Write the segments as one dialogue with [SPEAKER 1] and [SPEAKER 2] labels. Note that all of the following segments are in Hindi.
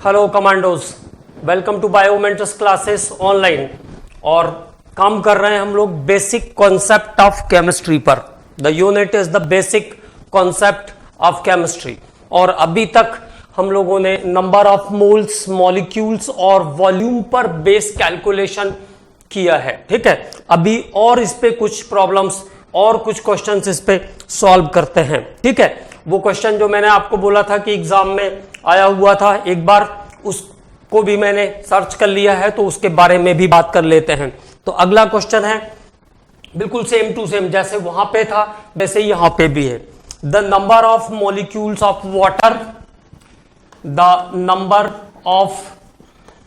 [SPEAKER 1] हेलो कमांडोज, वेलकम टू बायोमेंट्स क्लासेस ऑनलाइन। और काम कर रहे हैं हम लोग बेसिक कॉन्सेप्ट ऑफ केमिस्ट्री पर। The unit is the basic concept of chemistry. और अभी तक हम लोगों ने नंबर ऑफ मोल्स, मॉलिक्यूल्स और वॉल्यूम पर बेस कैलकुलेशन किया है। ठीक है, अभी और इस पे कुछ प्रॉब्लम्स और कुछ क्वेश्चंस इस पे सॉल्व करते हैं। ठीक है, वो क्वेश्चन जो मैंने आपको बोला था कि एग्जाम में आया हुआ था, एक बार उसको भी मैंने सर्च कर लिया है, तो उसके बारे में भी बात कर लेते हैं। तो अगला क्वेश्चन है बिल्कुल सेम टू सेम, जैसे वहां पे था वैसे यहां पे भी है। The number of molecules of water, the number of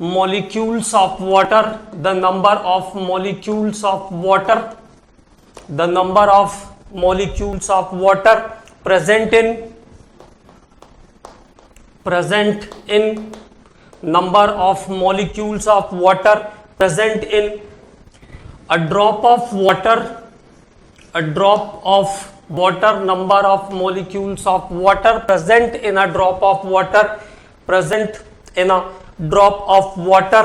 [SPEAKER 1] molecules of water, the number of molecules of water, the number of molecules of water present in number of molecules of water present in a drop of water, number of molecules of water present in a drop of water, present in a drop of water,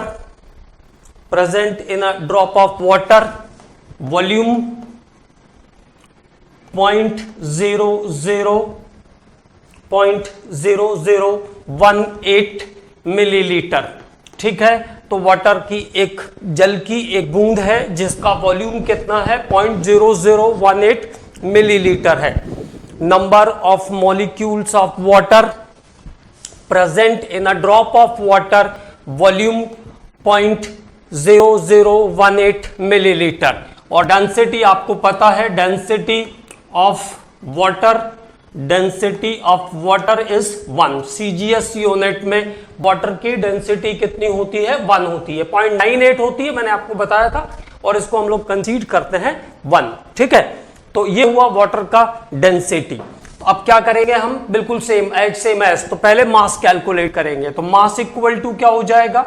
[SPEAKER 1] present in a drop of water, volume 0.0018 millilitre. ठीक है, तो वाटर की एक जल की एक बूंद है जिसका वॉल्यूम कितना है, 0.0018 मिलीलीटर है। Number of molecules of water present in a drop of water, volume 0.0018 millilitre. और डेंसिटी आपको पता है, density of water is 1। CGS unit में वाटर की डेंसिटी कितनी होती है, 1 होती है, 0.98 होती है, मैंने आपको बताया था, और इसको हम लोग कंसीडर करते हैं 1। ठीक है, तो ये हुआ वाटर का डेंसिटी। अब क्या करेंगे हम, बिल्कुल सेम एज। तो पहले मास कैलकुलेट करेंगे। तो मास इक्वल टू क्या हो जाएगा,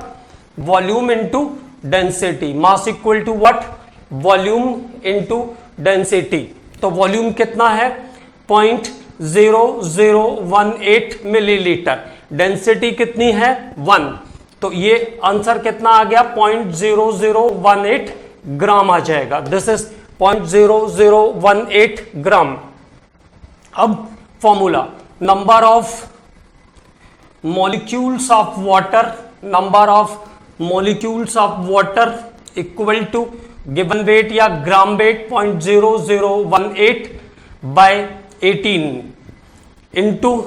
[SPEAKER 1] volume into density. Mass equal to what, volume into density. तो वॉल्यूम कितना है, 0.0018 मिलीलीटर। डेंसिटी कितनी है, 1। तो ये आंसर कितना आ गया, 0.0018 ग्राम आ जाएगा। This is 0.0018 gram. अब formula, number of molecules of water, number of molecules of water equal to given weight या gram weight 0.0018 by 18 into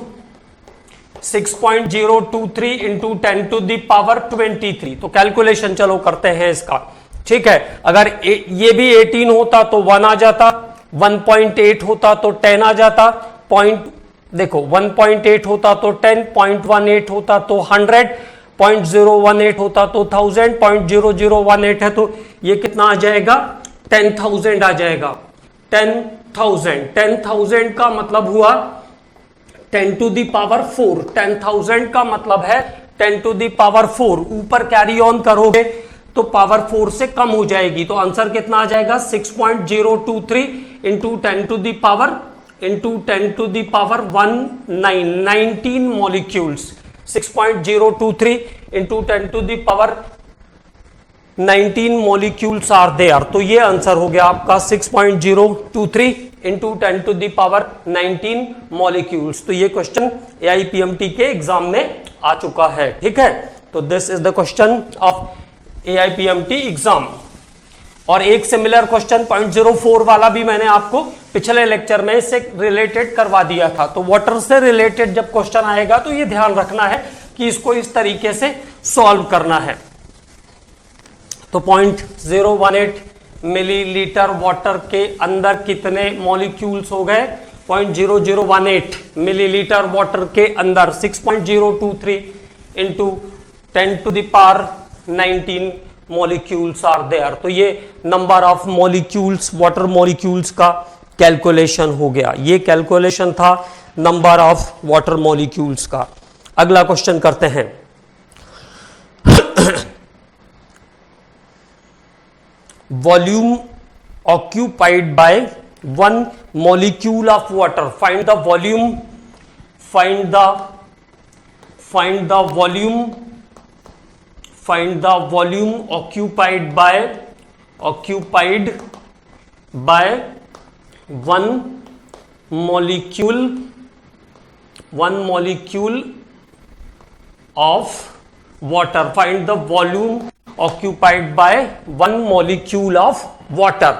[SPEAKER 1] 6.023 into 10 to the power 23। तो कैलकुलेशन चलो करते हैं इसका। ठीक है, अगर ये भी 18 होता तो 1 आ जाता, 1.8 होता तो 10 आ जाता, देखो 1.8 होता तो 10, 0.18 होता तो 100, 0.018 होता तो 1000, 0.0018 है तो ये कितना आ जाएगा, 10,000 आ जाएगा। 10,000 का मतलब हुआ 10 टू द पावर 4। 10,000 का मतलब है 10 टू द पावर 4। ऊपर कैरी ऑन करोगे तो पावर 4 से कम हो जाएगी, तो आंसर कितना आ जाएगा, 6.023 into 10 to the power 19 molecules. 6.023 into 10 to the power 19 molecules are there. तो ये आंसर हो गया आपका 6.023 into 10 to the power 19 molecules. तो ये क्वेश्चन AIPMT के एग्जाम में आ चुका है। ठीक है, तो this is the question of AIPMT exam. और एक सिमिलर क्वेश्चन 0.04 वाला भी मैंने आपको पिछले लेक्चर में इससे रिलेटेड करवा दिया था। तो वाटर से रिलेटेड जब क्वेश्चन आएगा तो ये ध्यान रखना है कि इसको इस तरीके से सॉल्व करना है। तो 0.018 मिलीलीटर वाटर के अंदर कितने मॉलिक्यूल्स हो गए, 0.0018 मिलीलीटर वाटर के अंदर 6.023 into 10 to the power 19 molecules are there. तो ये number of molecules, water molecules का कैलकुलेशन हो गया। ये कैलकुलेशन था नंबर ऑफ वाटर मॉलिक्यूल्स का। अगला क्वेश्चन करते हैं। Volume occupied by 1 molecule of water. Find the volume find the volume occupied by one molecule of water. Find the volume occupied by one molecule of water.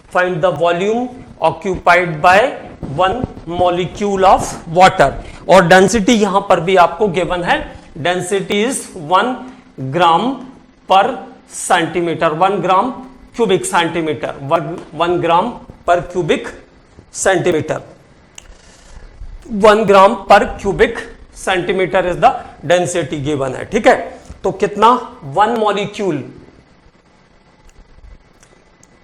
[SPEAKER 1] Find the volume occupied by one molecule of water. और डेंसिटी यहां पर भी आपको गिवन है. डेंसिटी इज 1 ग्राम पर सेंटीमीटर, 1 ग्राम क्यूबिक सेंटीमीटर, 1 ग्राम पर क्यूबिक सेंटीमीटर, 1 ग्राम पर cubic centimetre is the density given है. ठीक है, तो कितना 1 मॉलिक्यूल.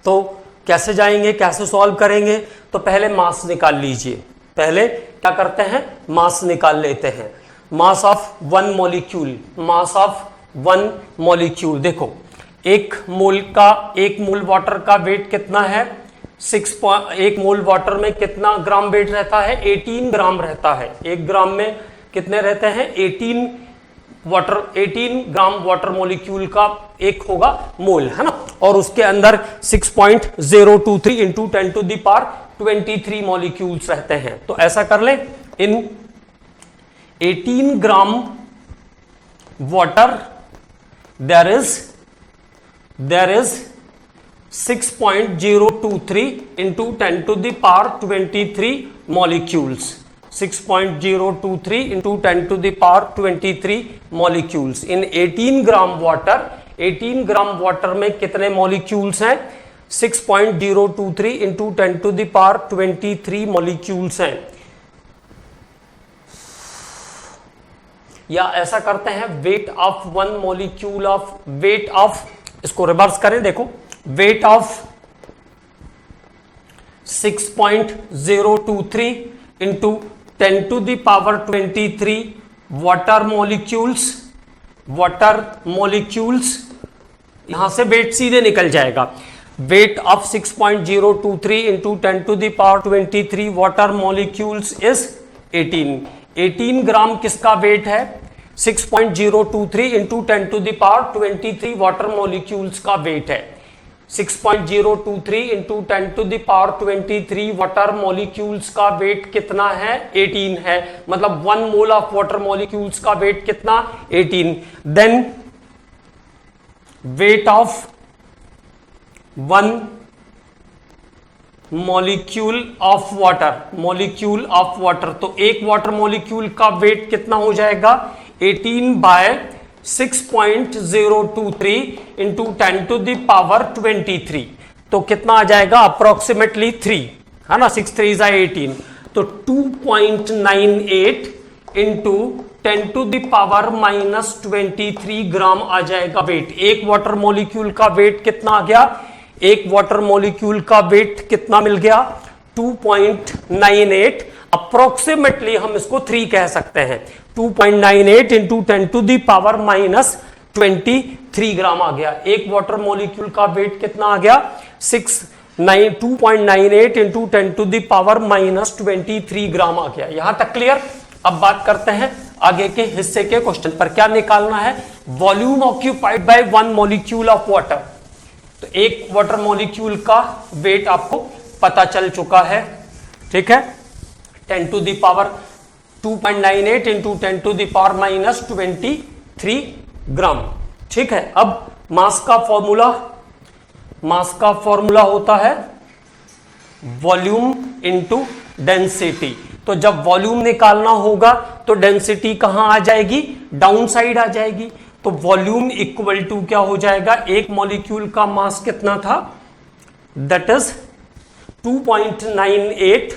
[SPEAKER 1] तो कैसे जाएंगे, कैसे सॉल्व करेंगे? तो पहले मास निकाल लीजिए. पहले क्या करते हैं, मास निकाल लेते हैं. Mass of 1 molecule, mass of 1 molecule. देखो एक मोल वाटर का वेट कितना है, 1 मोल वाटर में कितना ग्राम वेट रहता है, 18 ग्राम रहता है. 1 ग्राम में कितने रहते हैं, 18 ग्राम वाटर मॉलिक्यूल का एक होगा मोल, है ना. और उसके अंदर 6.023 into 10 to the power 23 molecules रहते हैं. तो ऐसा कर ले, in 18 gram water there is 6.023 into 10 to the power 23 molecules. 6.023 into 10 to the power 23 molecules. In 18 gram water में कितने मॉलिक्यूल्स हैं, 6.023 into 10 to the power 23 molecules हैं. या ऐसा करते हैं, weight of 1 molecule of, weight of, इसको रिवर्स करें. देखो weight of 6.023 into 10 to the power 23 water molecules, यहां से वेट सीधे निकल जाएगा. Weight of 6.023 into 10 to the power 23 water molecules is 18 gram किसका वेट है, 6.023 into 10 to the power 23 water molecules का वेट है. 6.023 into 10 to the power 23 water molecules का वेट कितना है, 18 है. मतलब 1 मोल ऑफ वाटर मॉलिक्यूल्स का वेट कितना, 18. Then weight of 1 molecule of water, तो एक वाटर मॉलिक्यूल का वेट कितना हो जाएगा, 18 by 6.023 into 10 to the power 23. तो कितना आ जाएगा, अप्रोक्सीमेटली 3, है ना. 6 3 18, तो 2.98 इंटू 10 टू द पावर -23 ग्राम आ जाएगा वेट. एक वाटर मॉलिक्यूल का वेट कितना आ गया, एक वाटर मॉलिक्यूल का वेट कितना मिल गया, 2.98. अप्रोक्सीमेटली हम इसको 3 कह सकते हैं. 2.98 इंटू 10 टू दी पावर -23 ग्राम आ गया. एक वाटर मॉलिक्यूल का वेट कितना आ गया, 2.98 इंटू 10 टू दी पावर -23 ग्राम आ गया. यहां तक क्लियर. अब बात करते हैं आगे के हिस्से के क्वेश्चन पर. क्या निकालना है, volume occupied by 1 molecule of water. तो एक वाटर मॉलिक्यूल का वेट आपको पता चल चुका है. ठीक है, 10 to the power 2.98 into 10 to the power -23 gram. ठीक है, अब मास का फॉर्मूला होता है वॉल्यूम इंटू डेंसिटी. तो जब वॉल्यूम निकालना होगा तो डेंसिटी कहां आ जाएगी, डाउन साइड आ जाएगी. तो वॉल्यूम इक्वल टू क्या हो जाएगा, एक मॉलिक्यूल का मास कितना था, that is 2.98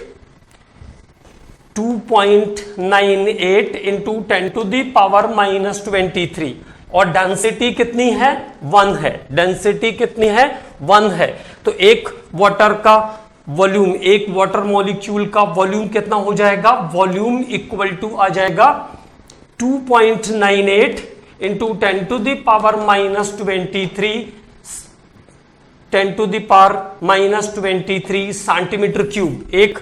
[SPEAKER 1] into 10 to the power -23. और डेंसिटी कितनी है, 1 है. डेंसिटी कितनी है, 1 है. तो एक वाटर का वॉल्यूम, एक वाटर मॉलिक्यूल का वॉल्यूम कितना हो जाएगा, वॉल्यूम इक्वल टू आ जाएगा 2.98 into 10 to the power -23, 10 to the power -23 centimetre cube. एक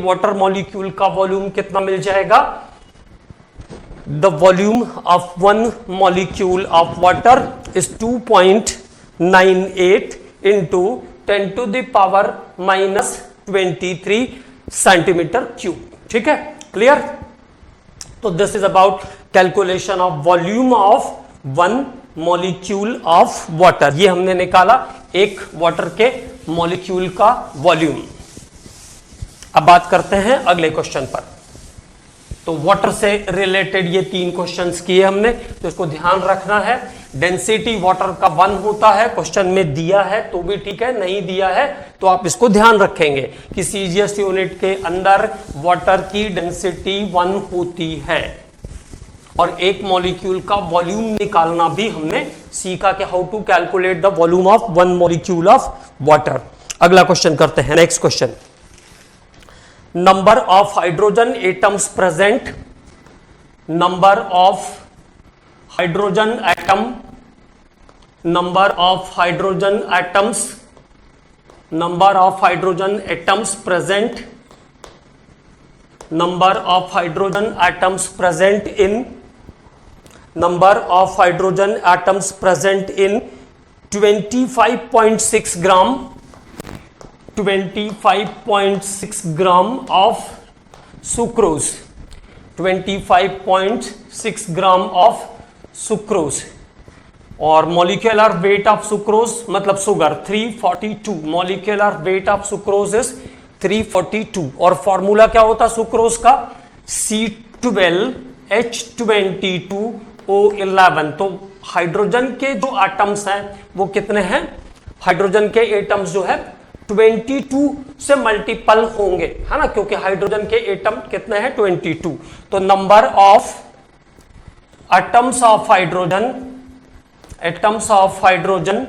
[SPEAKER 1] वाटर मॉलिक्यूल का वॉल्यूम कितना मिल जाएगा, the volume of one molecule of water is 2.98 into 10 to the power minus 23 centimetre cube. ठीक है, क्लियर? तो this is about calculation of volume of one molecule of water. ये हमने निकाला एक वाटर के मॉलिक्यूल का वॉल्यूम। अब बात करते हैं अगले क्वेश्चन पर। तो वाटर से रिलेटेड ये 3 क्वेश्चंस किए हमने, तो इसको ध्यान रखना है। डेंसिटी वाटर का 1 होता है, क्वेश्चन में दिया है तो भी ठीक है, नहीं दिया है तो आप इसको ध्यान रखेंगे कि सीजीएस यूनिट के अंदर वाटर की डेंसिटी 1 होती है। और एक मॉलिक्यूल का वॉल्यूम निकालना भी हमने सीखा कि how to calculate the volume of one molecule of water. अगला क्वेश्चन करते हैं, next question. Number of hydrogen atoms present, number of hydrogen atom, number of hydrogen atoms, number of hydrogen atoms present, number of hydrogen atoms present in, number of hydrogen atoms present in 25.6 gram, 25.6 gram of sucrose, 25.6 gram of sucrose. और मॉलिक्यूलर वेट ऑफ सुक्रोज मतलब sugar 342, molecular weight of sucrose is 342। और फॉर्मूला क्या होता सुक्रोज का? C12H22O11। तो हाइड्रोजन के जो एटम्स हैं वो कितने हैं? हाइड्रोजन के एटम्स जो है 22 से मल्टीपल होंगे, है ना, क्योंकि हाइड्रोजन के एटम कितने हैं? 22। तो number of atoms of hydrogen, atoms of hydrogen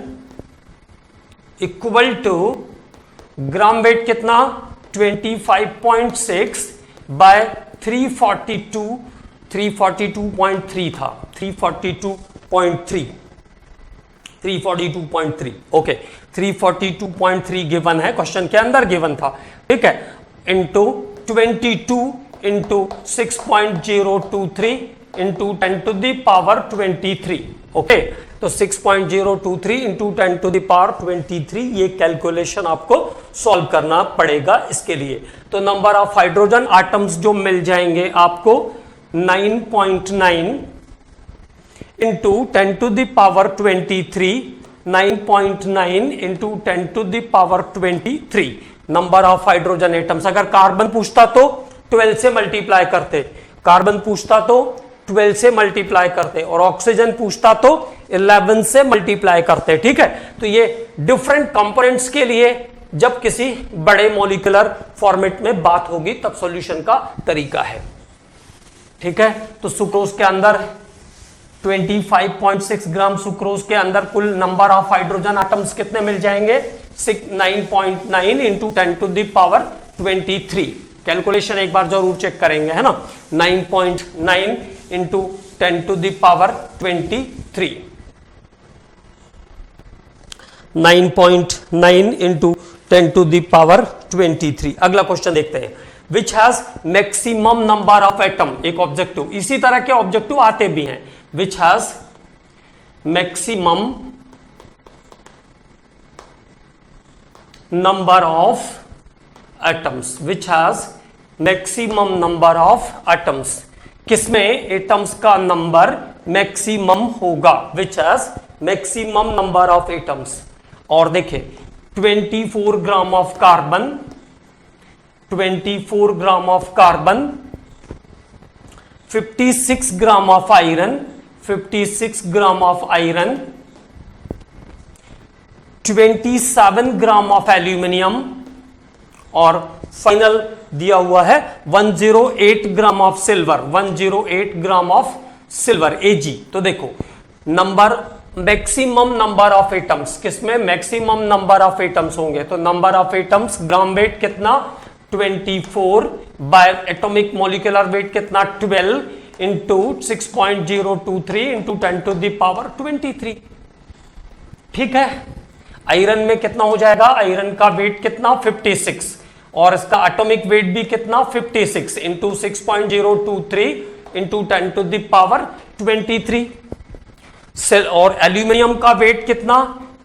[SPEAKER 1] equal to gram weight कितना? 25.6 बाय 342, 342.3 था, 342.3 ओके, 342.3 गिवन है, क्वेश्चन के अंदर गिवन था, ठीक है, into 22 into 6.023 into 10 to the power 23। Okay, तो 6.023 इंटू 10 टू द पावर 23 ये कैलकुलेशन आपको सॉल्व करना पड़ेगा इसके लिए। तो नंबर ऑफ हाइड्रोजन एटम्स जो मिल जाएंगे आपको 9.9 into 10 to the power 23, 9.9 into 10 to the power 23 number of hydrogen atoms. अगर कार्बन पूछता तो 12 से मल्टीप्लाई करते, कार्बन पूछता तो 12 से मल्टीप्लाई करते, और ऑक्सीजन पूछता तो 11 से मल्टीप्लाई करते, ठीक है। तो ये डिफरेंट कंपोनेंट्स के लिए जब किसी बड़े मॉलिक्यूलर फॉर्मेट में बात होगी तब सॉल्यूशन का तरीका है, ठीक है। तो सुक्रोज के अंदर 25.6 ग्राम सुक्रोज के अंदर कुल नंबर ऑफ हाइड्रोजन एटम्स कितने मिल जाएंगे? 9.9 into 10 to the power 23। Calculation एक बार जरूर चेक करेंगे, है ना। 9.9 into 10 to the power 23, 9.9 into 10 to the power 23। अगला क्वेश्चन देखते हैं, which has maximum number of atom, एक ऑब्जेक्टिव, इसी तरह के ऑब्जेक्टिव आते भी हैं, which has maximum number of atoms, which has maximum number of atoms, किसमें एटम्स का नंबर मैक्सिमम होगा? विच has maximum number of atoms. और देखिए 24 gram of carbon, 24 gram of carbon, 56 gram of iron, 56 gram of iron, 27 gram of aluminium, और फाइनल दिया हुआ है 108 gram of silver, 108 gram of silver Ag। तो देखो number maximum number of atoms, किसमें मैक्सिमम नंबर ऑफ एटम्स होंगे? तो number of atoms gram weight कितना? 24 बाय एटॉमिक मॉलिक्यूलर वेट कितना? 12 into 6.023 into 10 to the power 23, ठीक है। आयरन में कितना हो जाएगा? आयरन का वेट कितना? 56, और इसका एटॉमिक वेट भी कितना? 56 into 6.023 into 10 to the power 23। और एल्यूमिनियम का वेट कितना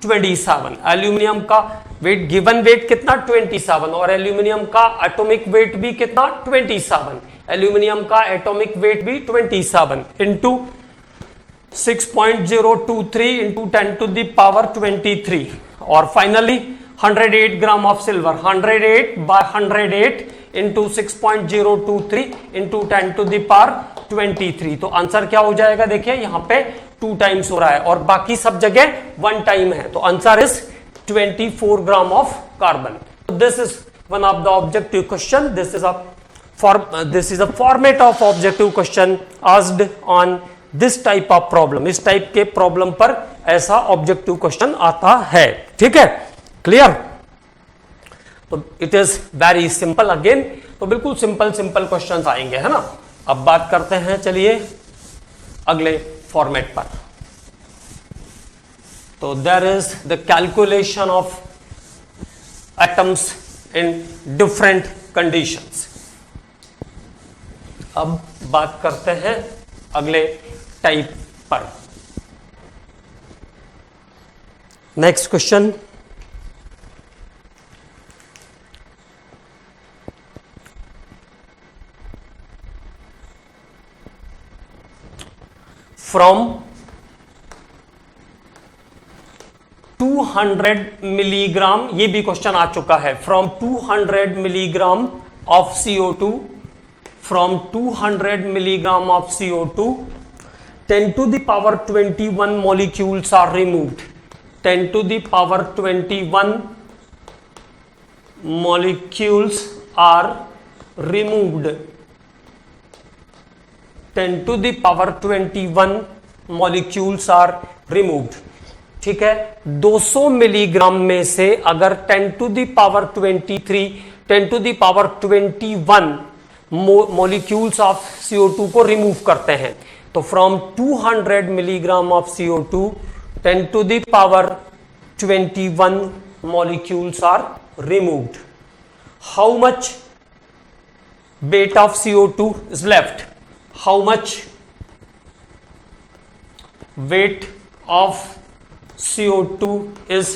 [SPEAKER 1] 27, एल्यूमिनियम का वेट गिवन वेट कितना 27 और एल्यूमिनियम का एटॉमिक वेट भी कितना 27, एल्यूमिनियम का एटॉमिक वेट भी 27 into 6.023 into 10 to the power 23 और finally 108 gram of silver, 108 by 108 into 6.023 into 10 to the power 23। तो आंसर क्या हो जाएगा, देखिए यहां पे 2 टाइम्स हो रहा है और बाकी सब जगह 1 टाइम है, तो answer is 24 gram of carbon. This is one of the objective question, this is a format of objective question asked on this type of problem. इस टाइप के प्रॉब्लम पर ऐसा ऑब्जेक्टिव क्वेश्चन आता है, ठीक है, क्लियर। तो it is very simple again, तो बिल्कुल सिंपल क्वेश्चंस आएंगे, है ना। अब बात करते हैं, चलिए अगले फॉर्मेट पर। तो there is the calculation of atoms in different conditions. अब बात करते हैं अगले टाइप पर। नेक्स्ट क्वेश्चन, फ्रॉम 200 मिलीग्राम, ये भी क्वेश्चन आ चुका है, from 200 milligram of CO2, from 200 milligram of CO2 10 to the power 21 molecules are removed, 10 to the power 21 molecules are removed, 10 to the power 21 molecules are removed, ठीक है। 200 मिलीग्राम में से अगर 10 to the power 23, 10 to the power 21 molecules of CO2 को रिमूव करते हैं, तो from 200 milligram of CO2 10 to the power 21 molecules are removed. How much weight of CO2 is left? How much weight of CO2 is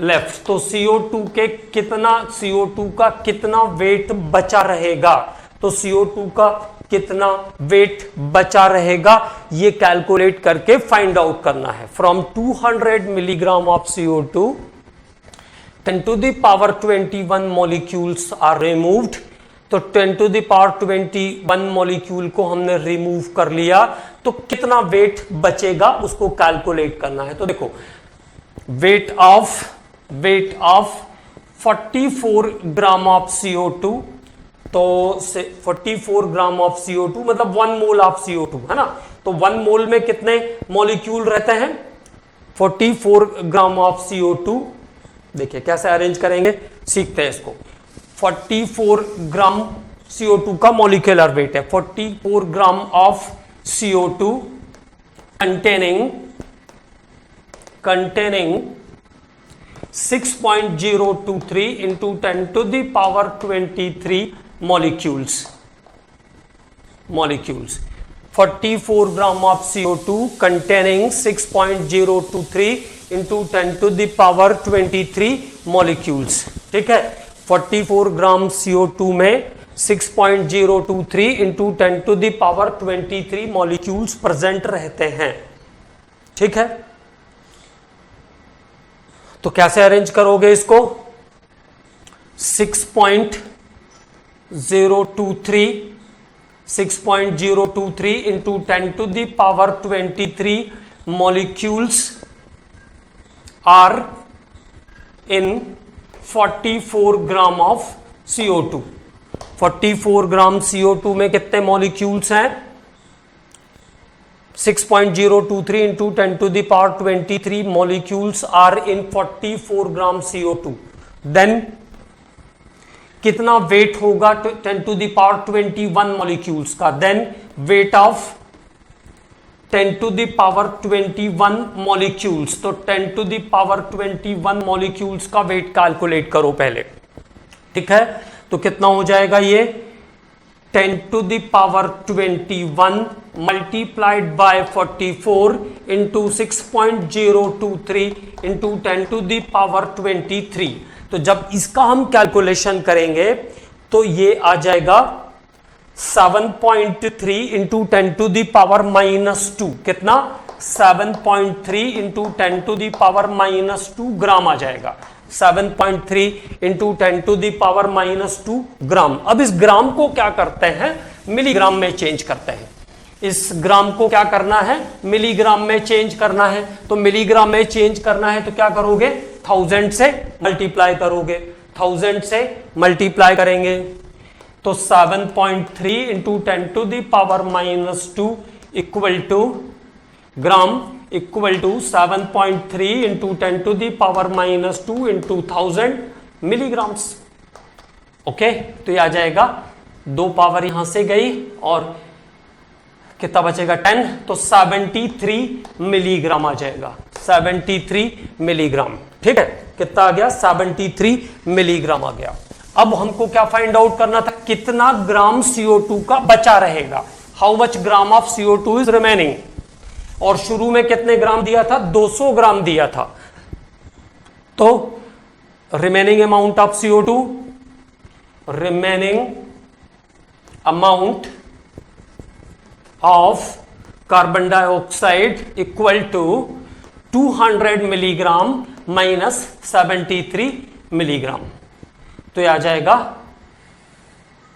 [SPEAKER 1] left? तो CO2 के कितना, CO2 का कितना वेट बचा रहेगा, तो CO2 का कितना वेट बचा रहेगा ये कैलकुलेट करके फाइंड आउट करना है। From 200 milligram of CO2 10 to the power 21 molecules are removed, तो 10 to the power 21 मॉलिक्यूल को हमने रिमूव कर लिया, तो कितना वेट बचेगा उसको कैलकुलेट करना है। तो देखो weight of 44 gram of CO2, तो 44 ग्राम ऑफ CO2 मतलब 1 मोल ऑफ CO2, है ना। तो 1 मोल में कितने मॉलिक्यूल रहते हैं, 44 ग्राम ऑफ CO2। देखिए कैसे अरेंज करेंगे, सीखते हैं इसको। 44 ग्राम CO2 का मॉलिक्यूलर वेट है, 44 gram of CO2 containing 6.023 into 10 to the power 23 molecules. 44 gram of CO2 containing 6.023 into 10 to the power 23 molecules, ठीक है। 44 ग्राम CO2 में 6.023 into 10 to the power 23 molecules present रहते हैं, ठीक है। तो कैसे अरेंज करोगे इसको, 6.023 into 10 to the power 23 molecules are in 44 gram of CO2। 44 gram CO2 में कितने मॉलिक्यूल्स हैं, 6.023 into 10 to the power 23 molecules are in 44 gram CO2। Then कितना वेट होगा 10 to the power 21 मॉलिक्यूल्स का, then weight of 10 to the power 21 molecules, तो 10 to the power 21 मॉलिक्यूल्स का वेट कैलकुलेट करो पहले, ठीक है। तो कितना हो जाएगा ये 10 to the power 21 multiplied by 44 into 6.023 into 10 to the power 23। तो जब इसका हम कैलकुलेशन करेंगे तो ये आ जाएगा 7.3 इंटू 10 टू दी पावर -2। कितना? 7.3 इंटू 10 टू दी पावर -2 ग्राम आ जाएगा। 7.3 इंटू 10 टू दी पावर -2 ग्राम। अब इस ग्राम को क्या करते हैं? मिलीग्राम में चेंज करते हैं। इस ग्राम को क्या करना है? मिलीग्राम में चेंज करना है। तो मिलीग्राम में चेंज करना है तो क्या करोगे? 1000 से मल्टीप्लाई करोगे। 1000 से मल्टीप्लाई करेंगे तो 7.3 into 10 to the power -2 equal to gram equal to 7.3 into 10 to the power -2 into 1000 milligrams. Okay, तो ये आ जाएगा, 2 पावर यहां से गई और कितना बचेगा? 10, तो 73 मिलीग्राम आ जाएगा। 73 मिलीग्राम। ठीक है, कितना आ गया? 73 मिलीग्राम आ गया। अब हमको क्या फाइंड आउट करना था? कितना ग्राम CO2 का बचा रहेगा? How much gram of CO2 is remaining. और शुरू में कितने ग्राम दिया था? 200 ग्राम दिया था। तो remaining amount of CO2, remaining amount of carbon dioxide equal to 200 milligram minus 73 milligram. तो यह आ जाएगा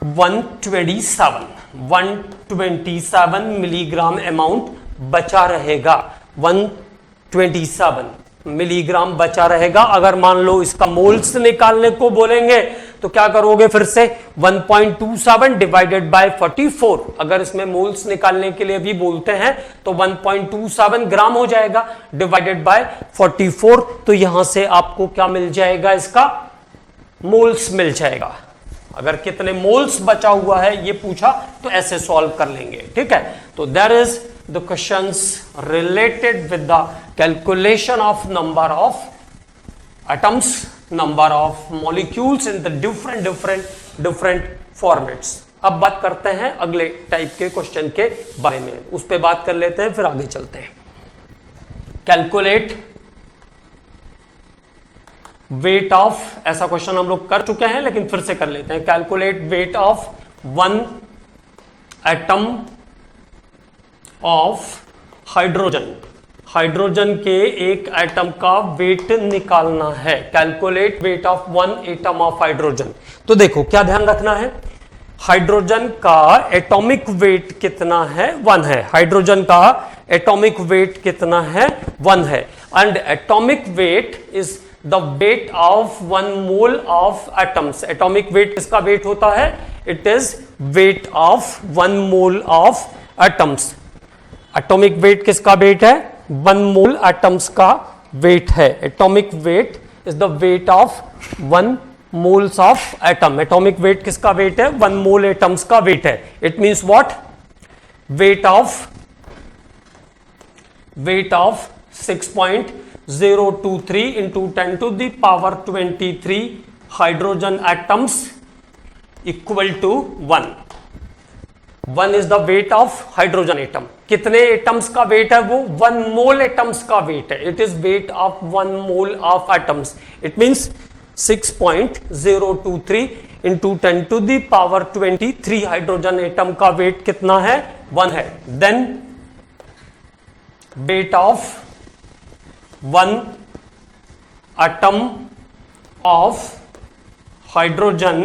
[SPEAKER 1] 127 मिलीग्राम अमाउंट बचा रहेगा। 127 मिलीग्राम बचा रहेगा। अगर मान लो इसका मोल्स निकालने को बोलेंगे तो क्या करोगे? फिर से 1.27 डिवाइडेड बाय 44। अगर इसमें मोल्स निकालने के लिए भी बोलते हैं तो 1.27 ग्राम हो जाएगा डिवाइडेड बाय 44। तो यहां से आपको क्या मिल जाएगा? इसका मोल्स मिल जाएगा। अगर कितने मोल्स बचा हुआ है ये पूछा तो ऐसे सॉल्व कर लेंगे। ठीक है, तो there is the questions related with the calculation of number of atoms, number of molecules in the different formats. अब बात करते हैं अगले टाइप के क्वेश्चन के बारे में, उस पर बात कर लेते हैं, फिर आगे चलते हैं। कैलकुलेट वेट ऑफ, ऐसा क्वेश्चन हम लोग कर चुके हैं लेकिन फिर से कर लेते हैं। Calculate wait of 1 atom of hydrogen. Hydrogen के एक एटम का वेट निकालना है। Calculate wait of 1 atom of hydrogen. तो देखो क्या ध्यान रखना है, हाइड्रोजन का एटॉमिक वेट कितना है? 1 है। हाइड्रोजन का एटॉमिक वेट कितना है? 1 है। And atomic weight is the wait of 1 mole of atoms. Atomic weight किसका वेट होता है? It is weight of 1 mole of atoms. Atomic weight किसका वेट है? 1 मोल एटम्स का वेट है। Atomic wait is the wait of 1 moles of atom. Atomic weight किसका वेट है? 1 मोल एटम्स का वेट है। It means what? Wait of 6.023 into 10 to the power 23 hydrogen atoms equal to 1. 1 is the weight of hydrogen atom. कितने एटम्स का वेट है? वो 1 मोल एटम्स का वेट है। It is weight of 1 mole of atoms. It means 6.023 into 10 to the power 23 hydrogen atom का वेट कितना है? 1 है। Then weight of 1 atom of hydrogen,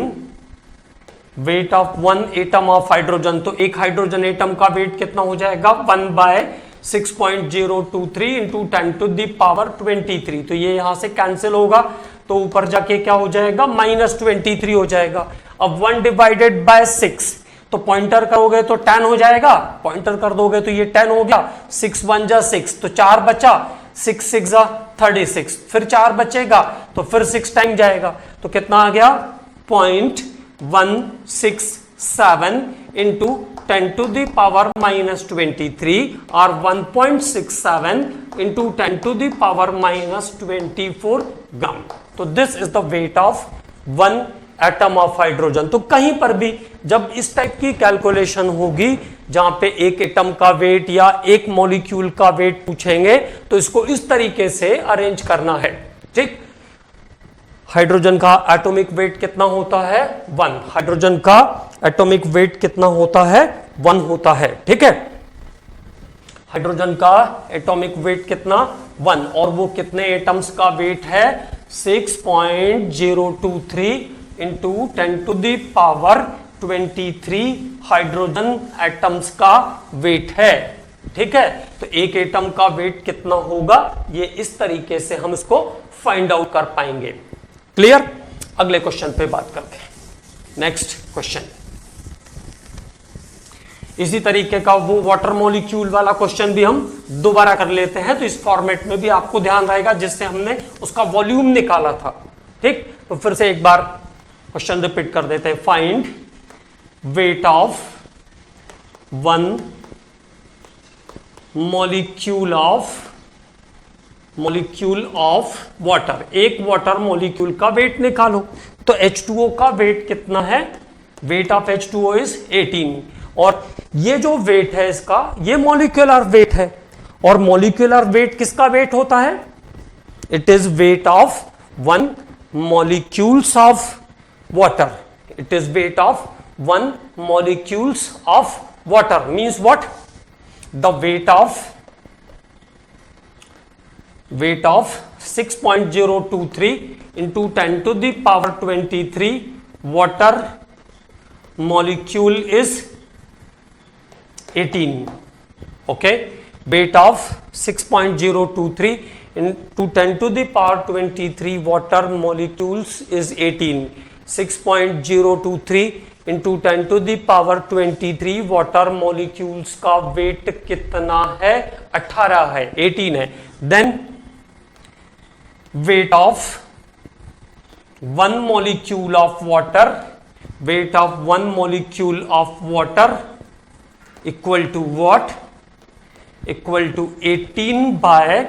[SPEAKER 1] weight of 1 atom of hydrogen. तो एक हाइड्रोजन एटम का वेट कितना हो जाएगा? 1/6.023 इंटू 10 टू दी पावर 23। तो ये यहां से कैंसिल होगा तो ऊपर जाके क्या हो जाएगा? -23 हो जाएगा। अब 1 डिवाइडेड बाय 6, तो पॉइंटर करोगे तो 10 हो जाएगा। पॉइंटर कर दोगे तो ये 10 हो गया। 6 1 जा 6, तो 4 बचा। 6 6 जा 36, फिर 4 बचेगा तो फिर 6 टाइम जाएगा। तो कितना आ गया? 0.167 इंटू 10 टू द पावर -23 और 1.67 इंटू 10 टू द पावर -24 ग्राम। तो this is the wait of 1 atom of hydrogen. तो कहीं पर भी जब इस टाइप की कैलकुलेशन होगी जहां पे एक एटम का वेट या एक मॉलिक्यूल का वेट पूछेंगे तो इसको इस तरीके से अरेंज करना है। ठीक, हाइड्रोजन का एटॉमिक वेट कितना होता है 1, हाइड्रोजन का एटॉमिक वेट कितना होता है 1 होता है। ठीक है, हाइड्रोजन का एटॉमिक वेट कितना 1, और वो कितने एटम्स का वेट है 6.023 into 10 to the power 23 hydrogen atoms का वेट है। ठीक है, तो एक एटम का वेट कितना होगा, ये इस तरीके से हम इसको फाइंड आउट कर पाएंगे। क्लियर, अगले क्वेश्चन पे बात करते हैं। नेक्स्ट क्वेश्चन इसी तरीके का वो वाटर मॉलिक्यूल वाला क्वेश्चन भी हम दोबारा कर लेते हैं, तो इस फॉर्मेट में भी आपको ध्यान रहेगा जिससे हमने उसका वॉल्यूम निकाला था। ठीक, तो फिर से एक बार क्वेश्चन रिपीट कर देते हैं। Find wait of 1 molecule of water, एक वाटर मॉलिक्यूल का वेट निकालो। तो H2O का वेट कितना है, वेट ऑफ H2O इज 18, और ये जो वेट है इसका ये मॉलिक्यूलर वेट है, और मॉलिक्यूलर वेट किसका वेट होता है, it is weight of 1 molecules of water, it is weight of 1 molecules of water means what, the wait of 6.023 into 10 to the power 23 water molecule is 18. Okay, weight of 6.023 into 10 to the power 23 water molecules is 18. 6.023 into 10 to the power 23 water molecules का weight कितना है 18 है, 18 है। Then weight of 1 molecule of water, weight of 1 molecule of water equal to what, equal to 18 by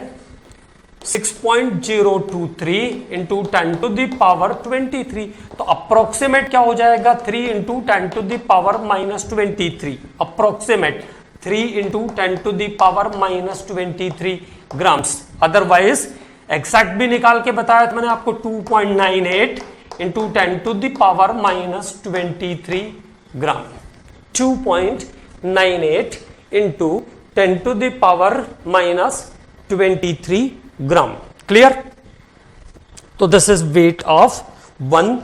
[SPEAKER 1] 6.023 into 10 to the power 23। तो अप्रोक्सीमेट क्या हो जाएगा 3 into 10 to the power minus 23, approximate 3 into 10 to the power minus 23 grams. Otherwise exact भी निकाल के बताया था मैंने आपको 2.98 into 10 to the power minus 23 gram, 2.98 into 10 to the power minus 23 gram. Clear, तो this is weight of 1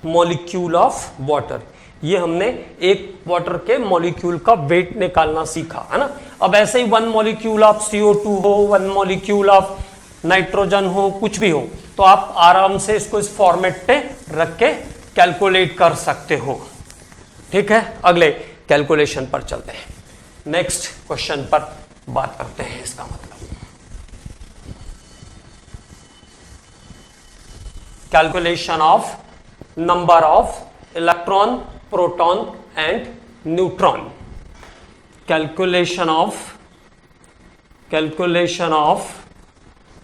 [SPEAKER 1] molecule of water. ये हमने एक वाटर के मॉलिक्यूल का वेट निकालना सीखा है ना। अब ऐसे ही 1 मॉलिक्यूल ऑफ CO2 हो, 1 मॉलिक्यूल ऑफ नाइट्रोजन हो, कुछ भी हो, तो आप आराम से इसको इस फॉर्मेट पे रख के कैलकुलेट कर सकते हो। ठीक है, अगले कैलकुलेशन पर चलते हैं, नेक्स्ट क्वेश्चन पर बात करते हैं। इसका मतलब calculation of number of electron, proton and neutron. Calculation of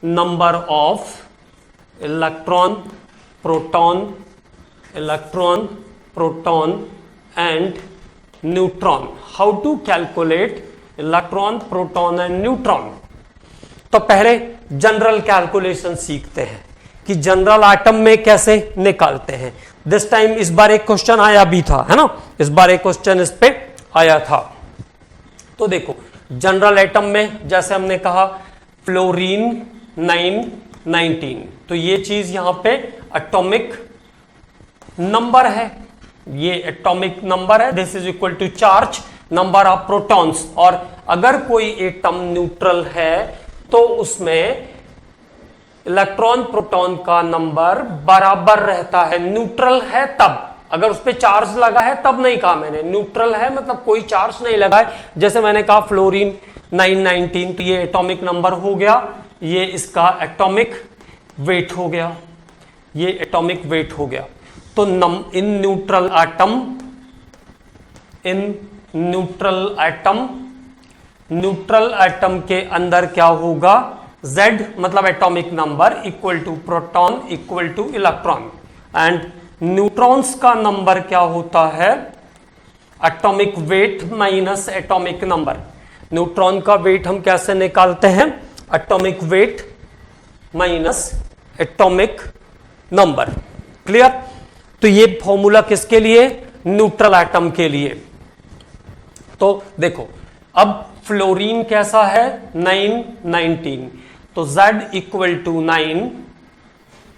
[SPEAKER 1] number of electron, proton and neutron. How to calculate electron, proton and neutron? तो पहले जनरल कैलकुलेशन सीखते हैं कि जनरल एटम में कैसे निकालते हैं। दिस टाइम इस बार एक क्वेश्चन आया भी था, है ना, इस बार एक क्वेश्चन इस पे आया था। तो देखो जनरल एटम में जैसे हमने कहा फ्लोरीन 919, तो ये चीज यहां पे एटॉमिक नंबर है, ये एटॉमिक नंबर है। This is equal to charge number of protons, और अगर कोई एटम न्यूट्रल है तो उसमें इलेक्ट्रॉन प्रोटॉन का नंबर बराबर रहता है। न्यूट्रल है तब, अगर उस पर चार्ज लगा है तब नहीं कहा मैंने, न्यूट्रल है मतलब कोई चार्ज नहीं लगा है। जैसे मैंने कहा फ्लोरीन 919, तो ये एटॉमिक नंबर हो गया, ये इसका एटॉमिक वेट हो गया, ये एटॉमिक वेट हो गया। तो इन न्यूट्रल एटम के अंदर क्या होगा, Z मतलब atomic number equal to proton equal to electron, and neutrons का नंबर क्या होता है, atomic weight minus atomic number. Neutron का वेट हम कैसे निकालते हैं, atomic weight minus atomic number. Clear. तो ये फॉर्मूला किसके लिए, न्यूट्रल एटम के लिए। तो देखो अब फ्लोरीन कैसा है, 9 19, तो Z equal to 9,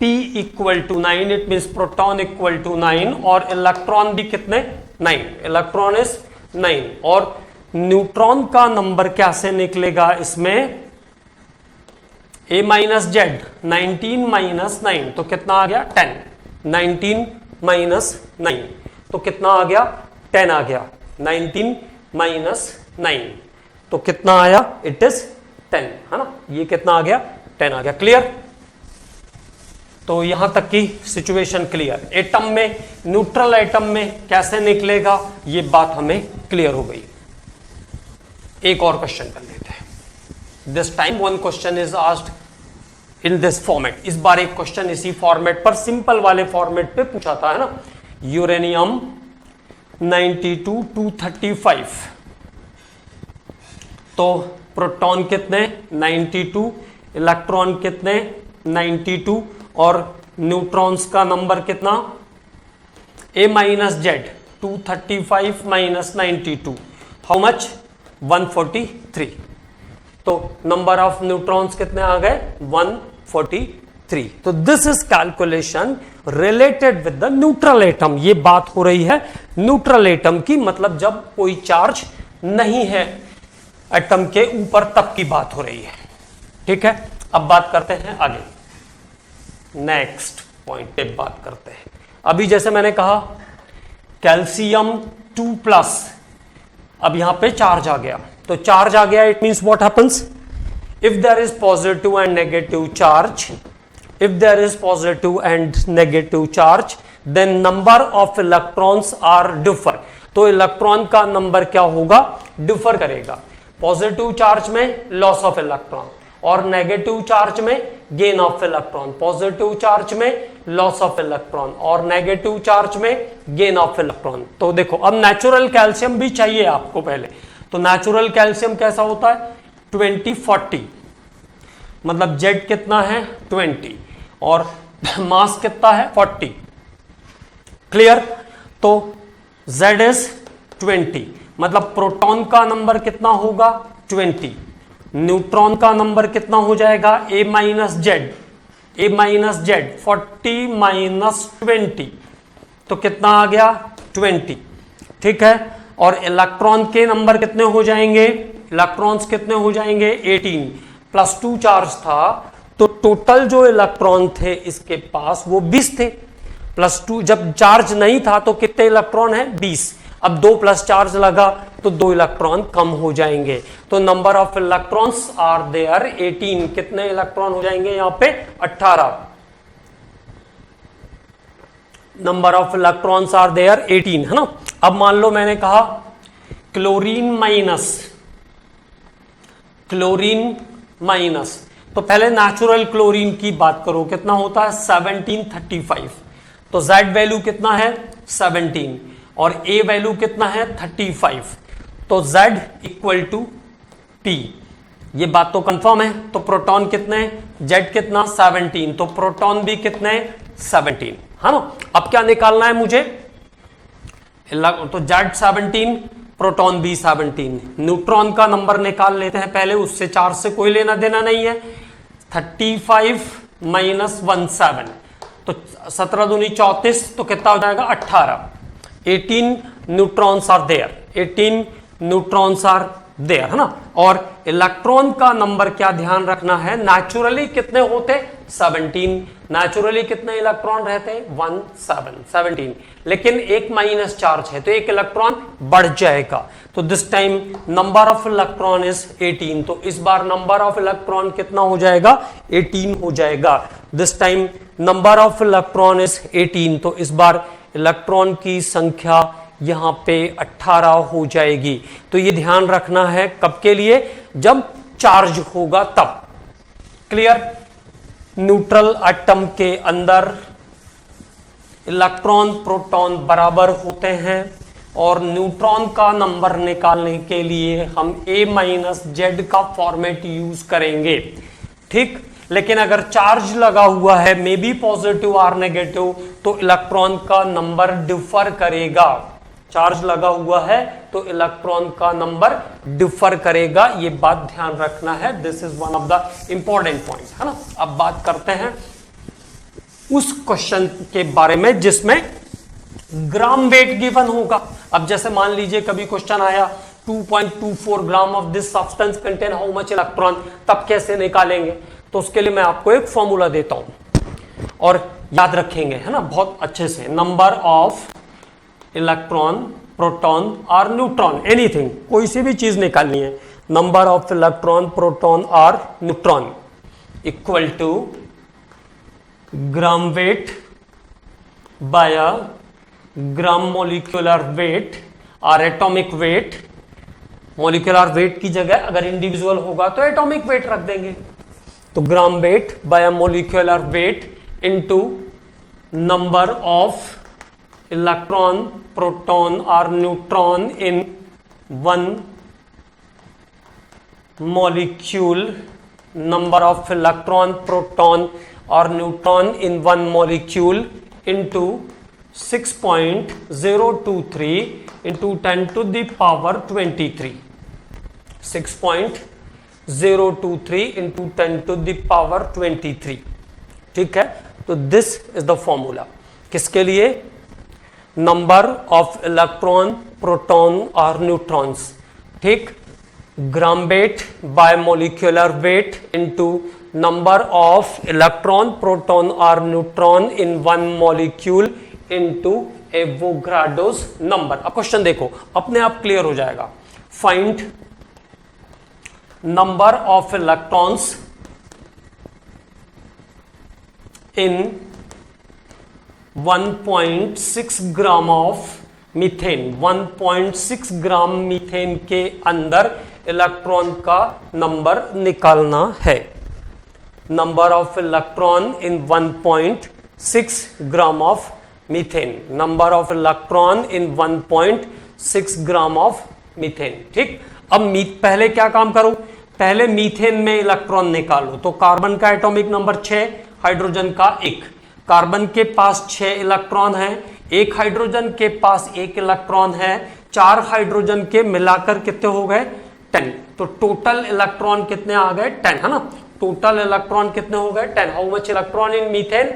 [SPEAKER 1] P equal to 9, it means proton equal to 9 और इलेक्ट्रॉन भी कितने, 9, इलेक्ट्रॉन इज 9। और न्यूट्रॉन का नंबर कैसे निकलेगा इसमें, A माइनस जेड, 19 माइनस 9 तो कितना आ गया 10, 19 माइनस 9 तो कितना आ गया 10 आ गया, 19 माइनस 9 तो कितना आया, इट इज 10, है ना, ये कितना आ गया 10 आ गया। क्लियर। तो यहां तक की सिचुएशन क्लियर। एटम में, न्यूट्रल एटम में कैसे निकलेगा ये बात हमें क्लियर हो गई। एक और क्वेश्चन कर लेते हैं। This time one question is asked in this format. इस बार एक क्वेश्चन इसी फॉर्मेट पर, सिंपल वाले फॉर्मेट पे पूछा था, है ना। यूरेनियम 92 235, तो प्रोटॉन कितने 92, इलेक्ट्रॉन कितने 92 और न्यूट्रॉन्स का नंबर कितना, A minus Z 235 minus 92, how much 143। तो नंबर ऑफ न्यूट्रॉन्स कितने आ गए 143। तो this is calculation related with the neutral atom. ये बात हो रही है न्यूट्रल एटम की, मतलब जब कोई चार्ज नहीं है एटम के ऊपर तब की बात हो रही है। ठीक है, अब बात करते हैं आगे, नेक्स्ट पॉइंट पे बात करते हैं। अभी जैसे मैंने कहा कैल्शियम 2+, अब यहां पे चार्ज आ गया, तो चार्ज आ गया, it means what happens, if there is positive and negative charge, if there is positive and negative charge then number of electrons are differ। तो इलेक्ट्रॉन का नंबर क्या होगा, डिफर करेगा। पॉजिटिव चार्ज में लॉस ऑफ इलेक्ट्रॉन और नेगेटिव चार्ज में gain of electron, positive charge में लॉस ऑफ इलेक्ट्रॉन और नेगेटिव चार्ज में गेन ऑफ इलेक्ट्रॉन। तो देखो अब नेचुरल कैल्शियम भी चाहिए आपको पहले, तो नेचुरल कैल्शियम कैसा होता है 2040, मतलब जेड कितना है 20 और मास कितना है 40। क्लियर। तो Z इज 20, मतलब प्रोटॉन का नंबर कितना होगा 20, न्यूट्रॉन का नंबर कितना हो जाएगा A minus Z, A minus Z 40 minus 20 तो कितना आ गया 20। ठीक है, और इलेक्ट्रॉन के नंबर कितने हो जाएंगे, इलेक्ट्रॉन्स कितने हो जाएंगे 18, +2 चार्ज था तो टोटल जो इलेक्ट्रॉन थे इसके पास वो 20 थे, +2 जब चार्ज नहीं था तो कितने इलेक्ट्रॉन है 20, अब 2 प्लस चार्ज लगा तो 2 इलेक्ट्रॉन कम हो जाएंगे, तो number of electrons are there 18, कितने इलेक्ट्रॉन हो जाएंगे यहां पे 18, number of electrons are there 18, है ना। अब मान लो मैंने कहा क्लोरीन माइनस, तो पहले नेचुरल क्लोरीन की बात करो, कितना होता है 1735, तो Z वैल्यू कितना है 17 और A वैल्यू कितना है 35, तो Z इक्वल टू P, ये बात तो कंफर्म है। तो प्रोटॉन कितने, Z कितना 17, तो प्रोटॉन भी कितने 17, है ना। अब क्या निकालना है मुझे, तो Z 17 प्रोटॉन भी 17, न्यूट्रॉन का नंबर निकाल लेते हैं पहले, उससे चार्ज से कोई लेना देना नहीं है। 35 माइनस 17 तो 17 दूनी 34, तो कितना हो जाएगा 18, 18 neutrons are there, 18 neutrons are there, है ना। और इलेक्ट्रॉन का नंबर क्या ध्यान रखना है, नेचुरली कितने होते 17, नेचुरली कितने इलेक्ट्रॉन रहते 17, लेकिन एक माइनस चार्ज है तो एक इलेक्ट्रॉन बढ़ जाएगा, तो this time number of electron is 18, तो इस बार नंबर ऑफ इलेक्ट्रॉन कितना हो जाएगा 18 हो जाएगा। This time number of electron is 18, तो इस बार इलेक्ट्रॉन की संख्या यहां पे 18 हो जाएगी। तो ये ध्यान रखना है कब के लिए, जब चार्ज होगा तब। क्लियर। न्यूट्रल एटम के अंदर इलेक्ट्रॉन प्रोटॉन बराबर होते हैं और न्यूट्रॉन का नंबर निकालने के लिए हम A-Z का फॉर्मेट यूज करेंगे, ठीक। लेकिन अगर चार्ज लगा हुआ है, मे बी पॉजिटिव और नेगेटिव, तो इलेक्ट्रॉन का नंबर डिफर करेगा। चार्ज लगा हुआ है तो इलेक्ट्रॉन का नंबर डिफर करेगा, ये बात ध्यान रखना है। This is one of the important point, है ना। अब बात करते हैं उस क्वेश्चन के बारे में जिसमें ग्राम वेट गिवन होगा। अब जैसे मान लीजिए कभी क्वेश्चन आया 2.24 gram of this substance contain how much electron, तब कैसे निकालेंगे? तो उसके लिए मैं आपको एक फॉर्मूला देता हूं और याद रखेंगे, है ना, बहुत अच्छे से। नंबर ऑफ इलेक्ट्रॉन, प्रोटॉन और न्यूट्रॉन, एनीथिंग, कोई सी भी चीज निकालनी है। नंबर ऑफ इलेक्ट्रॉन, प्रोटॉन और neutron equal to gram weight by gram molecular weight और एटॉमिक वेट। मोलिकुलर वेट की जगह अगर इंडिविजुअल होगा तो एटॉमिक वेट रख देंगे। तो gram weight by molecular weight into number of electron, proton और neutron in one molecule. Number of electron, proton और neutron in one molecule into 6.023 into 10 to the power 23। 6.023 into 10 to the power 23, ठीक है। तो दिस इज द फॉर्मूला किसके लिए? नंबर ऑफ इलेक्ट्रॉन, प्रोटॉन और न्यूट्रॉन्स, ठीक। Gram weight by molecular weight into number of electron, proton और neutron in one molecule into Avogadro's number. अब क्वेश्चन देखो, अपने आप क्लियर हो जाएगा। Find number of electrons in 1.6 gram of methane. 1.6 gram methane के अंदर इलेक्ट्रॉन का नंबर निकालना है। Number of electron in 1.6 gram of methane. Number of electron in 1.6 gram of methane, ठीक। अब पहले क्या काम करो? पहले मीथेन में इलेक्ट्रॉन निकालो। तो कार्बन का एटॉमिक नंबर 6, हाइड्रोजन का 1। कार्बन के पास 6 इलेक्ट्रॉन हैं, एक हाइड्रोजन के पास 1 इलेक्ट्रॉन है, 4 हाइड्रोजन के मिलाकर कितने हो गए? 10। तो टोटल इलेक्ट्रॉन कितने आ गए? 10, है ना। टोटल इलेक्ट्रॉन कितने हो गए? 10। How much electron in methane?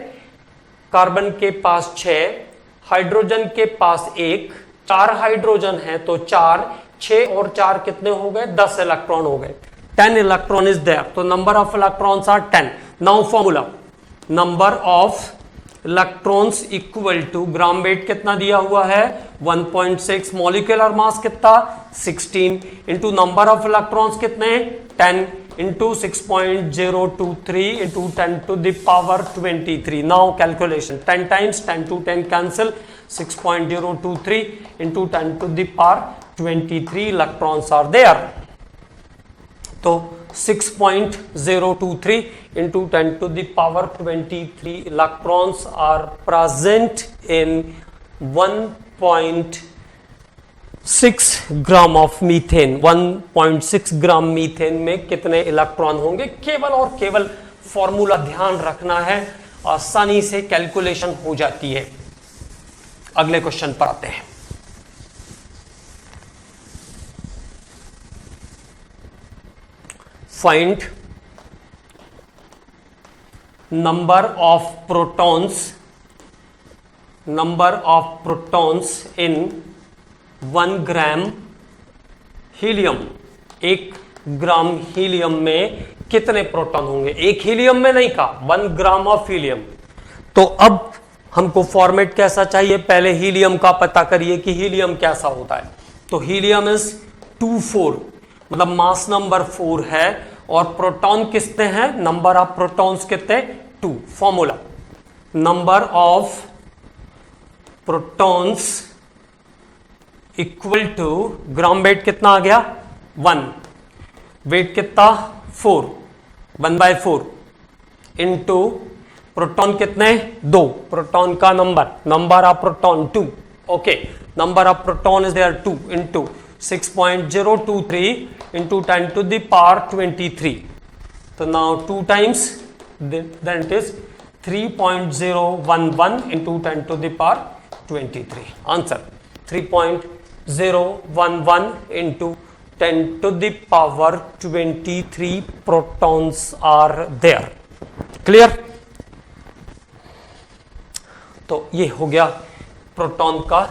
[SPEAKER 1] Carbon के पास 6, हाइड्रोजन के पास 1, 4 हाइड्रोजन है तो 4, 6 और 4 कितने हो गए? 10 इलेक्ट्रॉन हो गए। 10 इलेक्ट्रॉन इज देयर। तो number of electrons are 10। Now formula, number of electrons equal to gram weight कितना दिया हुआ है? 1.6। मॉलिक्यूलर मास कितना? 16 इंटू नंबर ऑफ इलेक्ट्रॉन्स कितने? 10 into 6.023 into 10 to the power 23। Now calculation, 10 times 10 to 10 cancel, 6.023 into 10 to the power 23 electrons are there. तो 6.023 into 10 to the power 23 electrons are present in 1.6 gram of methane. 1.6 gram methane में कितने इलेक्ट्रॉन होंगे? केवल और केवल फॉर्मूला ध्यान रखना है, आसानी से कैलकुलेशन हो जाती है। अगले क्वेश्चन पर आते हैं। Find number of protons in 1 gram helium. 1 gram helium में कितने प्रोटॉन होंगे? एक हीलियम में नहीं कहा, 1 ग्राम ऑफ हीलियम। तो अब हमको फॉर्मेट कैसा चाहिए? पहले हीलियम का पता करिए कि हीलियम कैसा होता है। तो हीलियम इज 24, मतलब मास नंबर 4 है, और प्रोटॉन कितने हैं? नंबर ऑफ प्रोटॉन्स कितने? 2। Formula, number of protons equal to gram weight कितना आ गया? 1, वेट कितना? 4, 1/4 इंटू प्रोटॉन कितने? 2, प्रोटॉन का number of proton 2, okay, number of proton is there 2 into 6.023 into 10 to the power 23. So now 2 times, then it is 3.011 into 10 to the power 23. Answer 3.011 into 10 to the power 23 protons are there. Clear? तो ये हो गया प्रोटॉन का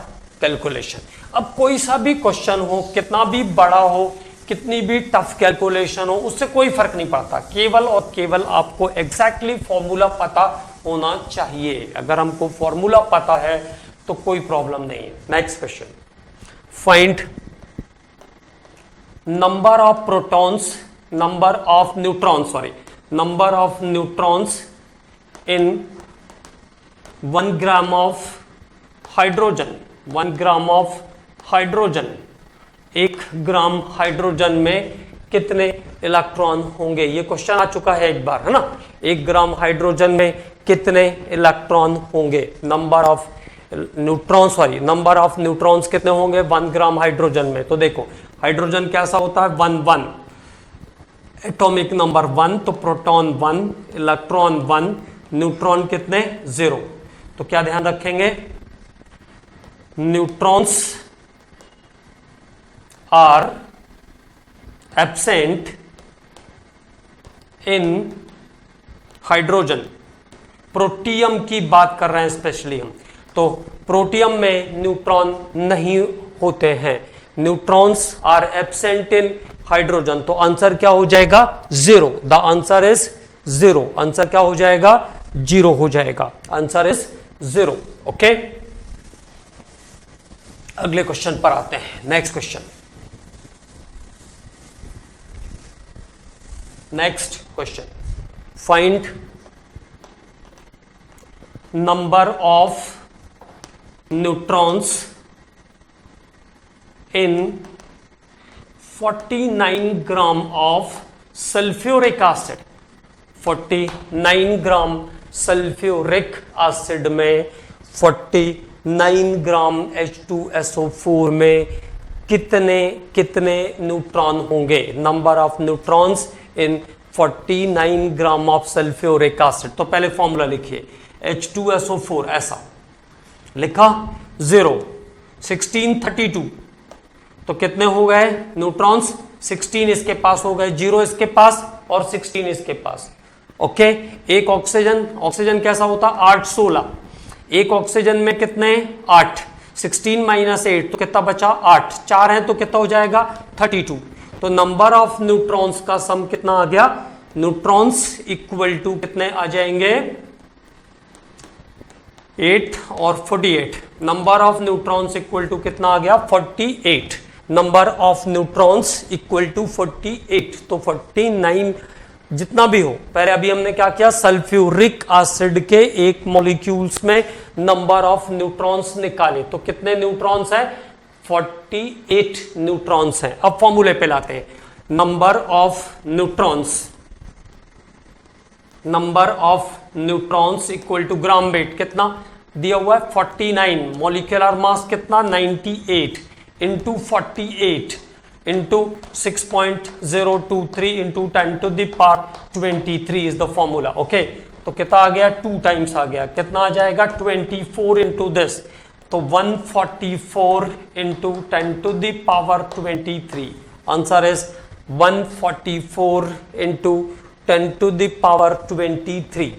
[SPEAKER 1] कैलकुलेशन। अब कोई सा भी क्वेश्चन हो, कितना भी बड़ा हो, कितनी भी टफ कैलकुलेशन हो, उससे कोई फर्क नहीं पड़ता, केवल और केवल आपको एग्जैक्टली फॉर्मूला पता होना चाहिए। अगर हमको फॉर्मूला पता है तो कोई प्रॉब्लम नहीं है। Next question, find number of protons, number of neutrons in 1 gram of hydrogen. 1 gram of hydrogen, 1 gram hydrogen में कितने इलेक्ट्रॉन होंगे? ये क्वेश्चन आ चुका है एक बार, है ना। 1 ग्राम हाइड्रोजन में कितने इलेक्ट्रॉन होंगे? नंबर ऑफ न्यूट्रॉन्स कितने होंगे 1 ग्राम हाइड्रोजन में? तो देखो हाइड्रोजन कैसा होता है, 1 एटॉमिक नंबर 1, तो प्रोटॉन 1, इलेक्ट्रॉन 1, न्यूट्रॉन कितने? 0। तो क्या ध्यान रखेंगे? Neutrons are absent in hydrogen. Protium की बात कर रहे हैं स्पेशली हम, तो प्रोटियम में न्यूट्रॉन नहीं होते हैं। Neutrons are absent in hydrogen, तो आंसर क्या हो जाएगा? 0। The answer is 0। आंसर क्या हो जाएगा? 0 हो जाएगा। Answer is 0। ओके, अगले क्वेश्चन पर आते हैं। Next question, find number of neutrons in 49 gram of sulphuric acid. 49 gram sulphuric acid में 49 ग्राम H2SO4 में कितने न्यूट्रॉन होंगे? Number of neutrons in 49 gram of sulphuric acid. तो पहले फॉर्मूला लिखिए, H2SO4 ऐसा लिखा, 0, 1632, तो कितने हो गए न्यूट्रॉन्स? 16 इसके पास हो गए, 0 इसके पास और 16 इसके पास। ओके, एक ऑक्सीजन कैसा होता? 8, 16। एक ऑक्सीजन में कितने? 8, 16 माइनस 8 तो कितना बचा? 8, 4 है तो कितना हो जाएगा? 32। तो नंबर ऑफ न्यूट्रॉन्स का सम कितना आ गया? न्यूट्रॉन्स इक्वल टू कितने आ जाएंगे? 8 और 48। Number of neutrons equal to कितना आ गया? 48। Number of neutrons equal to 48। तो 49 जितना भी हो, पहले अभी हमने क्या किया? सल्फ्यूरिक एसिड के एक मॉलिक्यूल्स में नंबर ऑफ न्यूट्रॉन्स निकाले, तो कितने न्यूट्रॉन्स है? 48 न्यूट्रॉन्स हैं। अब फॉर्मूले पे लाते हैं। Number of neutrons equal to gram weight कितना दिया हुआ है? 49। मॉलिक्यूलर मास कितना? 98 into 48 into 6.023 into 10 to the power 23 is the formula. Okay, तो कितना आ गया? 2 टाइम्स आ गया। कितना आ जाएगा? 24 इंटू दिस, तो 144 into 10 to the power 23। Answer is 144 into 10 to the power 23।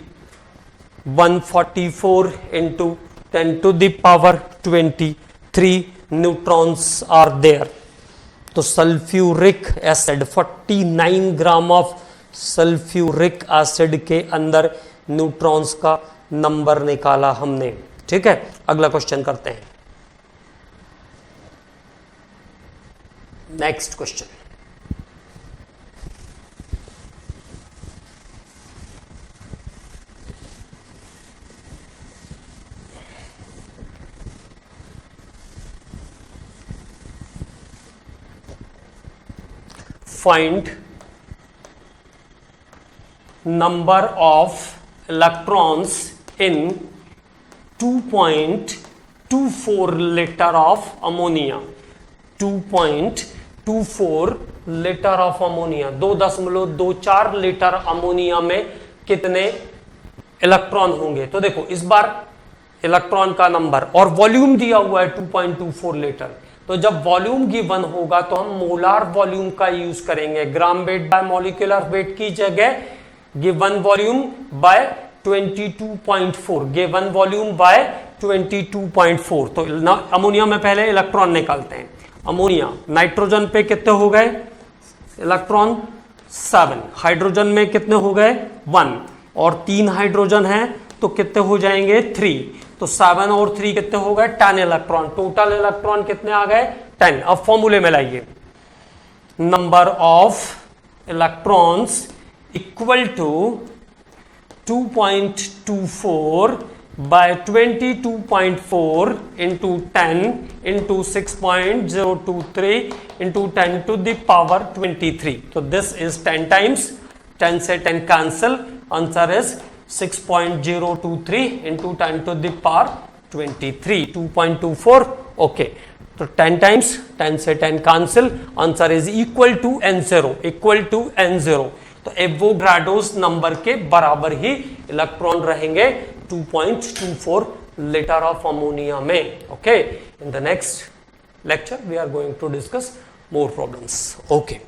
[SPEAKER 1] 144 into 10 to the power 23 neutrons are there. तो sulphuric acid 49 gram of sulphuric acid के अंदर न्यूट्रॉन्स का नंबर निकाला हमने। ठीक है, अगला क्वेश्चन करते हैं। Next question, find number of electrons in 2.24 liter of ammonia. 2.24 litre of ammonia, 2.24 litre ammonia में कितने इलेक्ट्रॉन होंगे? तो देखो इस बार इलेक्ट्रॉन का नंबर और वॉल्यूम दिया हुआ है 2.24 लीटर। तो जब वॉल्यूम गिवन होगा तो हम मोलार वॉल्यूम का यूज करेंगे, ग्राम वेट बाय मॉलिक्यूलर वेट की जगह given volume by 22.4, given volume by 22.4। तो अमोनिया में पहले इलेक्ट्रॉन निकालते हैं। अमोनिया, नाइट्रोजन पे कितने हो गए इलेक्ट्रॉन? 7। हाइड्रोजन में कितने हो गए? 1। और 3 हाइड्रोजन है तो कितने हो जाएंगे? 3। तो 7 और 3 कितने हो गए? 10 इलेक्ट्रॉन। टोटल इलेक्ट्रॉन कितने आ गए? 10। अब फॉर्मूले में लाइए, number of electrons equal to 2.24 by 22.4 into 10 into 6.023 into 10 to the power 23. So this is 10 times, 10 से 10 cancel, answer is 6.023 into 10 to the power 23, 2.24. okay, तो 10 times 10 से 10 cancel, answer is equal to n0, equal to n0। तो एवोगाड्रोस नंबर के बराबर ही इलेक्ट्रॉन रहेंगे 2.24 लीटर ऑफ अमोनिया में। Okay, in the next lecture we are going to discuss more problems. Okay.